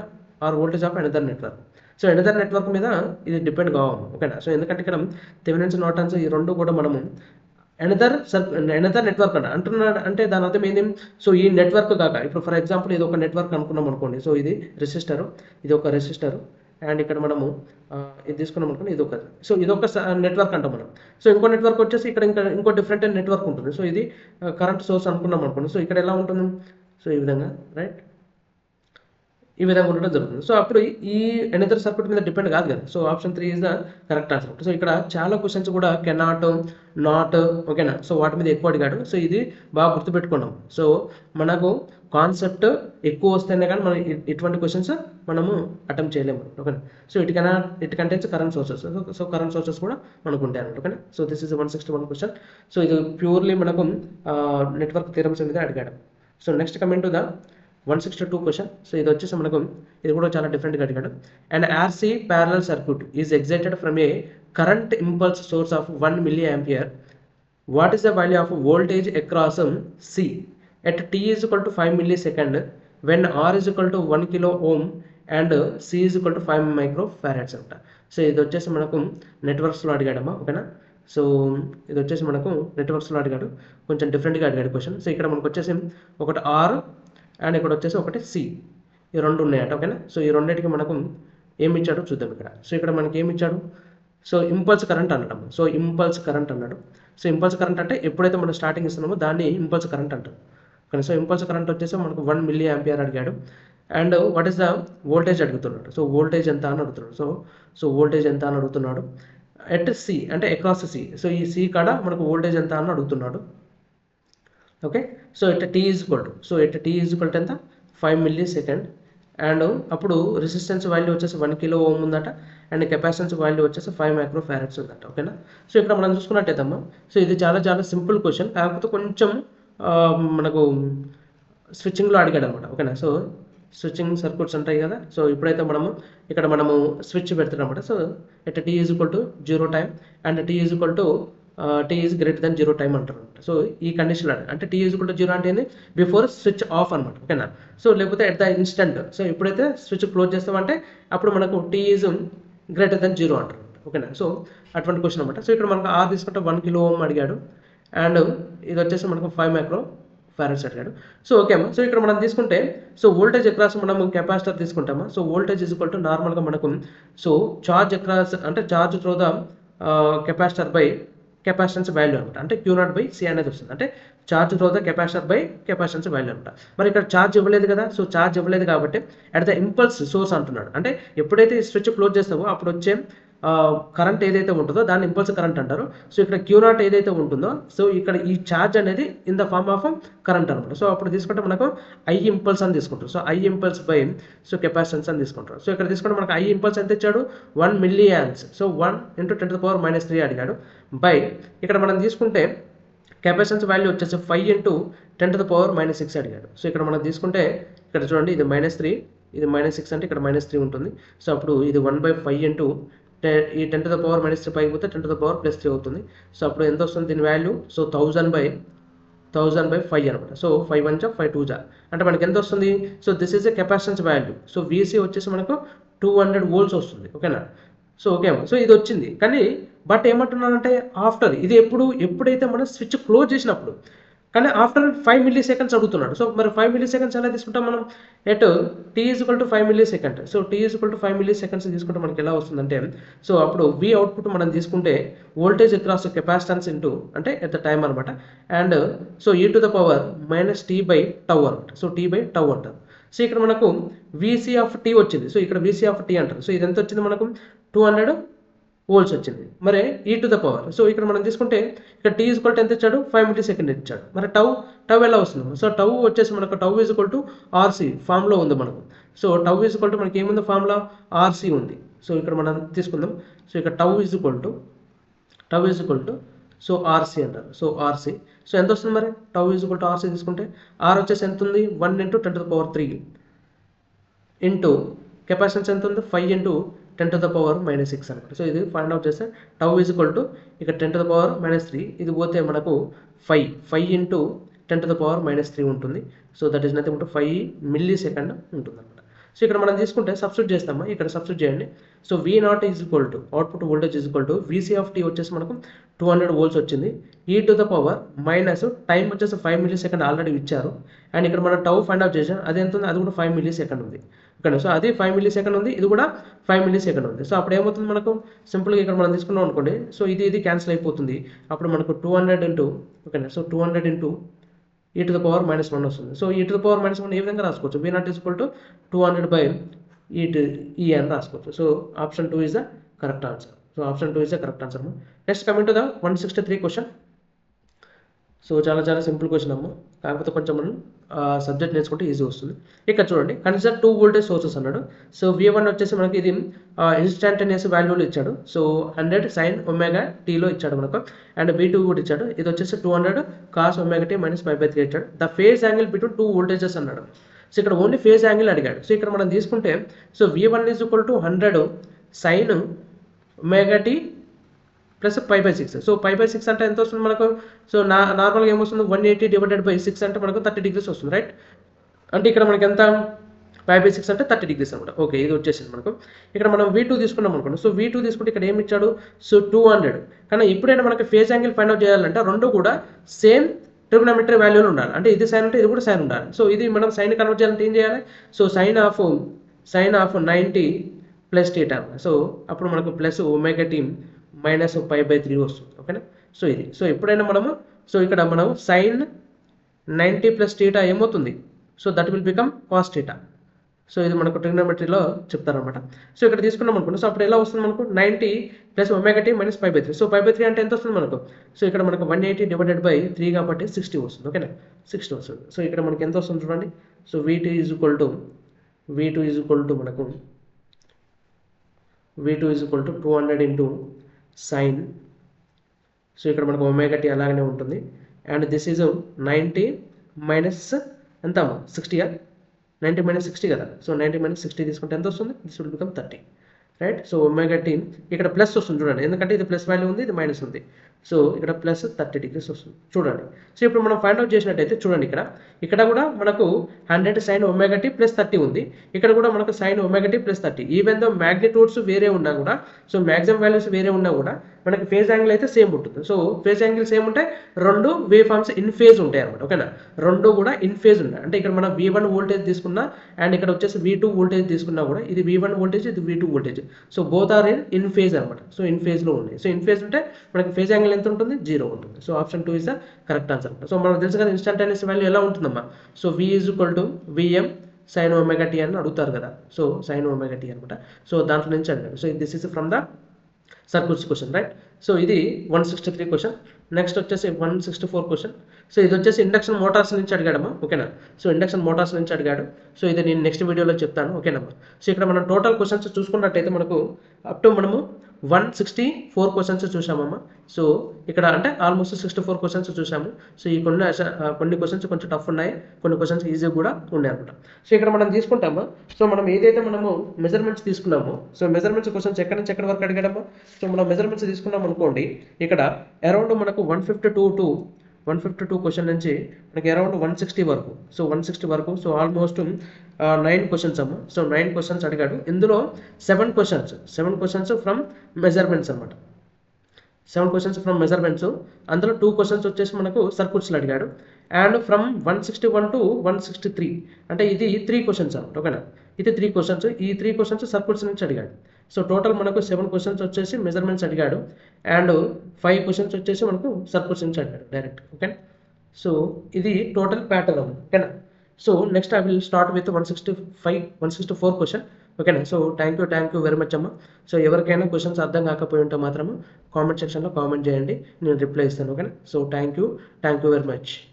or voltage of another network. So another network మీద ఇది డిపెండ్ కావాలి, ఓకేనా. సో ఎందుకంటే ఇక్కడ థెవెనిన్స్ నార్టన్స్ ఈ రెండు కూడా మనము ఎనదర్ నెట్వర్క్ అంటున్నాడు అంటే దాని అర్థం ఏంది. సో ఈ నెట్వర్క్ కాక ఇప్పుడు ఫర్ ఎగ్జాంపుల్ ఇది ఒక నెట్వర్క్ అనుకున్నాం అనుకోండి. సో ఇది రెసిస్టర్, ఇది ఒక రెసిస్టర్, అండ్ ఇక్కడ మనము ఇది తీసుకున్నాం అనుకోండి, ఇది ఒక. సో ఇదొక నెట్వర్క్ అంటాం మనం. సో ఇంకో నెట్వర్క్ వచ్చేసి ఇక్కడ ఇంకో డిఫరెంట్ నెట్వర్క్ ఉంటుంది. సో ఇది కరెంట్ సోర్స్ అనుకున్నాం అనుకోండి. సో ఇక్కడ ఎలా ఉంటుంది, సో ఈ విధంగా రైట్, ఈ విధంగా ఉండడం జరుగుతుంది. సో అప్పుడు ఈ ఎనదర్ సర్క్యూట్ మీద డిపెండ్ కాదు కదా. So option 3 is the correct answer. So ఇక్కడ చాలా క్వశ్చన్స్ కూడా కెనాట్, నాట్, ఓకేనా. సో వాటి మీద ఎక్కువ అడిగాడు. సో ఇది బాగా గుర్తుపెట్టుకున్నాం. సో మనకు కాన్సెప్ట్ ఎక్కువ వస్తేనే కానీ మనం ఇటువంటి క్వశ్చన్స్ మనము అటెంప్ట్ చేయలేము, ఓకేనా. So it contains current sources. So current sources కూడా మనకు ఉంటాయి అన్నమాట, ఓకేనా. So this is 161 question. So ఇది ప్యూర్లీ మనకు నెట్వర్క్ థియరమ్స్ మీద అడిగాడు. So next coming to the 162 question. So ఇది వచ్చేసి మనకు ఇది కూడా చాలా డిఫరెంట్గా అడిగాడు. And RC parallel circuit is excited from a current impulse source of 1 milliampere. What is the value of voltage across C at T is equal to 5 millisecond when R is equal to 1 kilo ohm and C is equal to 5 microfarads అంట. సో ఇది వచ్చేసి మనకు నెట్వర్క్స్లో అడిగాడమ్మా, ఓకేనా. So ఇది వచ్చేసి మనకు నెట్వర్క్స్లో అడిగాడు, కొంచెం డిఫరెంట్గా అడిగాడు క్వశ్చన్. సో ఇక్కడ మనకు వచ్చేసి ఒకటి ఆర్ అండ్ ఇక్కడ వచ్చేసి ఒకటి సి, ఈ రెండు ఉన్నాయట, ఓకేనా. సో ఈ రెండింటికి మనకు ఏమి ఇచ్చాడో చూద్దాం ఇక్కడ. సో ఇక్కడ మనకి ఏమి ఇచ్చాడు, సో ఇంపల్స్ కరెంట్ అనడం. సో ఇంపల్స్ కరెంట్ అన్నాడు. సో ఇంపల్స్ కరెంట్ అంటే ఎప్పుడైతే మనం స్టార్టింగ్ ఇస్తున్నామో దాన్ని ఇంపల్స్ కరెంట్ అంటారు, కానీ సో ఇంపల్స్ కరెంట్ వచ్చేసి మనకు 1 milliampere అడిగాడు. And what is the voltage అడుగుతున్నాడు. సో వోల్టేజ్ ఎంత అని అడుగుతున్నాడు. సో వోల్టేజ్ ఎంత అని అడుగుతున్నాడు. ఎట్ సి అంటే అక్రాస్ సి. సో ఈ సి కాడ మనకు వోల్టేజ్ ఎంత అని అడుగుతున్నాడు, okay. So at T is equal to, so at T is equal to ఎంత 5 millisecond. అండ్ అప్పుడు రెసిస్టెన్స్ వాల్యూ వచ్చేసి 1 kilo ohm ఉందట. అండ్ కెపాసిటెన్స్ వాల్యూ వచ్చేసి 5 microfarads ఉందట, ఓకేనా. సో ఇక్కడ మనం చూసుకున్నట్టయితమ్మా, సో ఇది చాలా చాలా సింపుల్ క్వశ్చన్, కాకపోతే కొంచెం మనకు స్విచ్చింగ్లో అడిగాడు అనమాట, ఓకేనా. సో స్విచ్చింగ్ సర్క్యూట్స్ ఉంటాయి కదా. సో ఇప్పుడైతే ఇక్కడ మనము స్విచ్ పెడుతున్నాం అనమాట. So at T is equal to 0 time and T is equal to T is greater than 0 time అంటారు. సో ఈ కండిషన్ అంటే టీ ఈజ్ ఈక్వల్ టు 0 అంటే ఏంది, బిఫోర్ స్విచ్ ఆఫ్ అనమాట, ఓకేనా. సో లేకపోతే ఎట్ ద ఇన్స్టెంట్. సో ఎప్పుడైతే స్విచ్ క్లోజ్ చేస్తామంటే అప్పుడు మనకు టీ ఈజ్ గ్రేటర్ దెన్ 0 అంటారు, ఓకేనా. సో అటువంటి క్వశ్చన్ అనమాట. సో ఇక్కడ మనకు ఆర్ తీసుకుంటే 1 kilo ohm అడిగాడు. అండ్ ఇది వచ్చేసి మనకు 5 microfarads అడిగాడు. సో ఓకే అమ్మా. సో ఇక్కడ మనం తీసుకుంటే సో వోల్టేజ్ అక్రాస్ మనము కెపాసిటర్ తీసుకుంటామా. So voltage is equal to నార్మల్గా మనకు సో చార్జ్ అక్రాస్ అంటే charge through the capacitor by capacitance value అనమాట. అంటే Q0 by C అనేది వస్తుంది. అంటే charge through the capacitor by capacitance value అనమాట. మరి ఇక్కడ చార్జ్ ఇవ్వలేదు కదా. సో చార్జ్ ఇవ్వలేదు కాబట్టి అట్ ద ఇంపల్స్ సోర్స్ అంటున్నాడు. అంటే ఎప్పుడైతే ఈ స్విచ్ క్లోజ్ చేస్తామో అప్పుడు వచ్చే కరెంట్ ఏదైతే ఉంటుందో దాన్ని ఇంపల్స్ కరెంట్ అంటారు. సో ఇక్కడ Q0 ఏదైతే ఉంటుందో సో ఇక్కడ ఈ ఛార్జ్ అనేది in the form of current అనమాట. సో అప్పుడు తీసుకుంటే మనకు ఐ ఇంపల్స్ అని తీసుకుంటారు. So I impulse by so capacitance అని తీసుకుంటారు. సో ఇక్కడ తీసుకుంటే మనకు ఐ ఇంపల్స్ ఎంత ఇచ్చాడు, 1 milliamps. సో 1 × 10⁻³ అడిగాడు. బై ఇక్కడ మనం తీసుకుంటే కెపాసిటెన్స్ వాల్యూ వచ్చేసి 5 × 10⁻⁻6 అడిగాడు. సో ఇక్కడ మనం తీసుకుంటే ఇక్కడ చూడండి ఇది -3, ఇది -6 అంటే ఇక్కడ -3 ఉంటుంది. సో అప్పుడు ఇది 1/5 ఈ 10⁻³ పైకి పోతే 10⁻+3 అవుతుంది. సో అప్పుడు ఎంత వస్తుంది దీని వాల్యూ, సో 1000/5 అనమాట. సో 5 1 జా 5 2 జా అంటే మనకి ఎంత వస్తుంది. So this is a capacitance value. So VC వచ్చేసి మనకు 200 volts వస్తుంది, ఓకేనా. సో ఓకే అమ్మా. సో ఇది వచ్చింది కానీ బట్ ఏమంటున్నానంటే ఆఫ్టర్ ఇది ఎప్పుడైతే మనం స్విచ్ క్లోజ్ చేసినప్పుడు కానీ ఆఫ్టర్ 5 మిల్లీ సెకండ్స్ అడుగుతున్నాడు. సో మరి 5 మిల్లీ సెకండ్స్ ఎలా తీసుకుంటాం మనం? At t equal to 5 milli second. So t equal to 5 milli seconds తీసుకుంటే మనకి ఎలా వస్తుందంటే, సో అప్పుడు v అవుట్పుట్ మనం తీసుకుంటే వోల్టేజ్ అక్రాస్ కెపాసిటెన్స్ ఇంటూ అంటే ఎట్ ద టైమ్ అనమాట. And so e to the power minus t by tau అనమాట. సో t బై టౌ అంటారు. సో ఇక్కడ మనకు vc ఆఫ్ t వచ్చింది. సో ఇక్కడ vc ఆఫ్ t అంటారు. సో ఇది ఎంత వచ్చింది మనకు? 200 వోల్ట్స్ వచ్చింది. మరి ఈ టు ద పవర్, సో ఇక్కడ మనం తీసుకుంటే ఇక్కడ టీ ఈక్వల్ టు ఎంత ఇచ్చాడు? 5 మిల్లీ సెకండ్ ఇచ్చాడు. మరి టౌ ఎలా వస్తుంది? సో టౌ వచ్చేసి మనకు టౌ ఈక్వల్ టు ఆర్సీ ఫామ్లో ఉంది మనకు. సో టౌ ఈక్వల్ టు మనకి ఏముంది ఫామ్లో? ఆర్సీ ఉంది. సో ఇక్కడ మనం తీసుకుందాం. సో ఇక్కడ tau equal to so RC అంటారు. సో ఆర్సీ, సో ఎంత వస్తుంది మరి? టౌ ఈక్వల్ టు ఆర్సీ తీసుకుంటే ఆర్ వచ్చేసి ఎంత ఉంది? 1 × 10⁻³ ఇంటూ కెపాసిటెన్స్ ఎంత ఉంది? 5 × 10⁻⁻6 అనమాట. సో ఇది ఫైండ్ అవుట్ చేస్తే టౌ ఈక్వల్ టు ఇక్కడ 10⁻⁻3, ఇది పోతే మనకు 5 × 10⁻⁻3 ఉంటుంది. So that is nothing but 5 milli second ఉంటుంది అనమాట. సో ఇక్కడ మనం తీసుకుంటే సబ్స్టిట్యూట్ చేస్తామా? ఇక్కడ సబ్స్టిట్యూట్ చేయండి. So V0 is equal to output voltage is equal to VC of t వచ్చేసి మనకు 200 వోల్ట్స్ వచ్చింది. e to the power minus time వచ్చేసి 5 మిల్లీ సెకండ్ ఆల్రెడీ ఇచ్చారు. అండ్ ఇక్కడ మనం టౌ ఫైండ్ అవుట్ చేసాం. అది ఎంత ఉంది? అది కూడా 5 మిల్లీ సెకండ్ ఉంది. ఓకే, సో అది 5 మిల్లీ సెకండ్ ఉంది, ఇది కూడా 5 మిల్లీ సెకండ్ ఉంది. సో అప్పుడు ఏమవుతుంది మనకు? సింపుల్గా ఇక్కడ మనం తీసుకున్నాం అనుకోండి. సో ఇది క్యాన్సిల్ అయిపోతుంది. అప్పుడు మనకు 200 ఇంటూ ఓకేనా, so 200 into e to the power -1 వస్తుంది. So e to the power -1 ఏ విధంగా రాసుకోవచ్చు? V0 is equal to 200 by e అని రాసుకోవచ్చు. So option 2 is the correct answer. So option 2 is the correct answer. Next coming to the 163 question. So చాలా simple question అమ్మ, కాకపోతే కొంచెం మనం subject నేర్చుకుంటే ఈజీ వస్తుంది. ఇక్కడ చూడండి, కన్సిడర్ 2 వోల్టేజ్ సోర్సెస్ అన్నాడు. సో V1 వచ్చేసి మనకి ఇది ఇన్స్టాంటేనియస్ వాల్యూలో ఇచ్చాడు. సో 100 sin ωt ఇచ్చాడు మనకు. అండ్ V2 కూడా ఇచ్చాడు. ఇది వచ్చేసి 200 cos ωt - π/3 ఇచ్చాడు. The phase angle between 2 voltages అన్నాడు. సో ఇక్కడ ఓన్లీ ఫేజ్ యాంగిల్ అడిగాడు. సో ఇక్కడ మనం తీసుకుంటే so V1 is equal to 100 sin ωt plus π/6. So π/6 అంటే ఎంత వస్తుంది మనకు? సో నార్మల్గా ఏమొస్తుంది? 180 డివైడెడ్ బై 6 అంటే మనకు 30 డిగ్రీస్ వస్తుంది, రైట్? అంటే ఇక్కడ మనకి ఎంత? π/6 అంటే 30 డిగ్రీస్ అనమాట. ఓకే, ఇది వచ్చేసింది మనకు. ఇక్కడ మనం V2 తీసుకున్నాం అనుకోండి. సో V2 తీసుకుంటే ఇక్కడ ఏమి ఇచ్చాడు? సో 200. కానీ ఎప్పుడైనా మనకి ఫేజ్ యాంగిల్ ఫైండ్ అవుట్ చేయాలంటే రెండు కూడా సేమ్ ట్రిగ్నోమెట్రీ వాల్యూలు ఉండాలి. అంటే ఇది సైన్ ఉంటే ఇది కూడా సైన్ ఉండాలి. సో ఇది మనం సైన్ కన్వర్ట్ చేయాలంటే ఏం చేయాలి? So sine of 90 plus θ. So అప్పుడు మనకు ప్లస్ ωt మైనస్ π/3 వస్తుంది. ఓకేనా? సో ఇది సో ఎప్పుడైనా మనము సో ఇక్కడ మనం సైన్ 90 ప్లస్ θ ఏమవుతుంది? So that will become cos θ. So ఇది మనకు ట్రిగ్నోమెట్రీలో చెప్తారనమాట. సో ఇక్కడ తీసుకున్నాం అనుకోండి. సో అప్పుడు ఎలా వస్తుంది మనకు? 90 ప్లస్ ωt మైనస్ π/3. సో π/3 అంటే ఎంత వస్తుంది మనకు? సో ఇక్కడ మనకు 180 డివైడెడ్ బై 3 కాబట్టి 60 వస్తుంది. ఓకేనా? 60 వస్తుంది. సో ఇక్కడ మనకి ఎంత వస్తుంది చూడండి. So V2 is equal to మనకు V2 is equal to 200 into sine. So ఇక్కడ మనకు ωt అలాగనే ఉంటుంది. అండ్ దిస్ ఈజ్ 90 మైనస్ ఎంత అమ్మా? 60. 90 మైనస్ 60 కదా. సో 90 మైనస్ 60 తీసుకుంటే ఎంత వస్తుంది? This will become 30, right? So ωt ఇక్కడ ప్లస్ వస్తుంది చూడండి, ఎందుకంటే ఇది ప్లస్ వాల్యూ ఉంది, ఇది మైనస్ ఉంది. సో ఇక్కడ ప్లస్ 30 డిగ్రీస్ వస్తుంది చూడండి. సో ఇప్పుడు మనం ఫైండ్ అవుట్ చేసినట్టయితే చూడండి, ఇక్కడ కూడా మనకు 100 sin ωt ప్లస్ 30 ఉంది. ఇక్కడ కూడా మనకు sin ωt plus 30. Even though magnitudes వేరే ఉన్నా కూడా, సో మ్యాక్సిమం వాల్యూస్ వేరే ఉన్నా కూడా మనకి ఫేజ్ యాంగిల్ అయితే సేమ్ ఉంటుంది. సో ఫేజ్ యాంగిల్ సేమ్ ఉంటే రెండు వేవ్ ఫార్మ్స్ ఇన్ ఫేజ్ ఉంటాయి అనమాట. ఓకేనా? రెండు కూడా ఇన్ ఫేజ్ ఉంటాయి. అంటే ఇక్కడ మనం V1 వోల్టేజ్ తీసుకున్నా అండ్ ఇక్కడ వచ్చేసి V2 వోల్టేజ్ తీసుకున్నా కూడా ఇది V1 వోల్టేజ్, ఇది V2 voltage. So both are in phase అనమాట. సో ఇన్ ఫేజ్లో ఉన్నాయి. సో ఇన్ ఫేజ్ ఉంటే మనకి ఫేజ్ యాంగిల్ ఎంత ఉంటుంది? 0 ఉంటుంది. So option 2 is the correct answer. So మనకు తెలుసు కదా ఇన్స్టంటేనియస్ వాల్యూ ఎలా ఉంటుందమ్మా? So V is equal to Vm sin ωt అని అడుగుతారు కదా. సో sin ωt అనమాట. సో దాంట్లో నుంచి అడిగారు. So this is from the circuits question, right? So ఇది 163 క్వశ్చన్. నెక్స్ట్ వచ్చేసి 164 క్వశ్చన్. సో ఇది వచ్చేసి ఇండక్షన్ మోటార్స్ నుంచి అడిగాడమ్మా. ఓకేనా? సో ఇండక్షన్ మోటార్స్ నుంచి అడిగాడు. సో ఇది నేను నెక్స్ట్ వీడియోలో చెప్తాను. ఓకేనమ్మా? సో ఇక్కడ మనం టోటల్ క్వశ్చన్స్ చూసుకున్నట్టయితే మనకు అప్ టు మనము 164 క్వశ్చన్స్ చూసామమ్మా. సో ఇక్కడ అంటే ఆల్మోస్ట్ 64 క్వశ్చన్స్ చూసాము. సో ఈ కొన్ని క్వశ్చన్స్ కొంచెం టఫ్ ఉన్నాయి, కొన్ని క్వశ్చన్స్ ఈజీ కూడా ఉన్నాయి అనమాట. సో ఇక్కడ మనం తీసుకుంటామా. సో మనం ఏదైతే మనము మెజర్మెంట్స్ తీసుకున్నామో, సో మెజర్మెంట్స్ క్వశ్చన్స్ ఎక్కడి నుంచి ఎక్కడి వరకు అడిగాడమ్మా. సో మనం మెజర్మెంట్స్ తీసుకున్నాం అనుకోండి, ఇక్కడ అరౌండ్ మనకు 152 క్వశ్చన్ నుంచి మనకి అరౌండ్ 160 వరకు. సో 160 వరకు. సో ఆల్మోస్ట్ 9 క్వశ్చన్స్ అమ్మ. సో 9 క్వశ్చన్స్ అడిగాడు. ఇందులో 7 క్వశ్చన్స్ ఫ్రమ్ మెజర్మెంట్స్ అనమాట. 7 క్వశ్చన్స్ ఫ్రమ్ మెజర్మెంట్స్, అందులో 2 క్వశ్చన్స్ వచ్చేసి మనకు సర్క్యూట్స్లో అడిగాడు. అండ్ ఫ్రమ్ 161 టు 163 అంటే ఇది 3 క్వశ్చన్స్ అనమాట. ఓకేనా, ఇది 3 క్వశ్చన్స్, ఈ 3 క్వశ్చన్స్ సర్క్యూట్స్ నుంచి అడిగాడు. సో టోటల్ మనకు 7 క్వశ్చన్స్ వచ్చేసి మెజర్మెంట్స్ అడిగాడు అండ్ 5 క్వశ్చన్స్ వచ్చేసి మనకు సర్క్యూట్స్ నుంచి అడిగాడు డైరెక్ట్. ఓకేనా, సో ఇది టోటల్ ప్యాటర్న్ అన్నమాట. ఓకేనా, so next I will start with 164 question. ఓకేనా, so thank you very much అమ్మ. సో ఎవరికైనా క్వశ్చన్స్ అర్థం కాకపోయి ఉంటే మాత్రము కామెంట్ సెక్షన్లో కామెంట్ చేయండి, నేను రిప్లై ఇస్తాను. ఓకేనా, so thank you very much.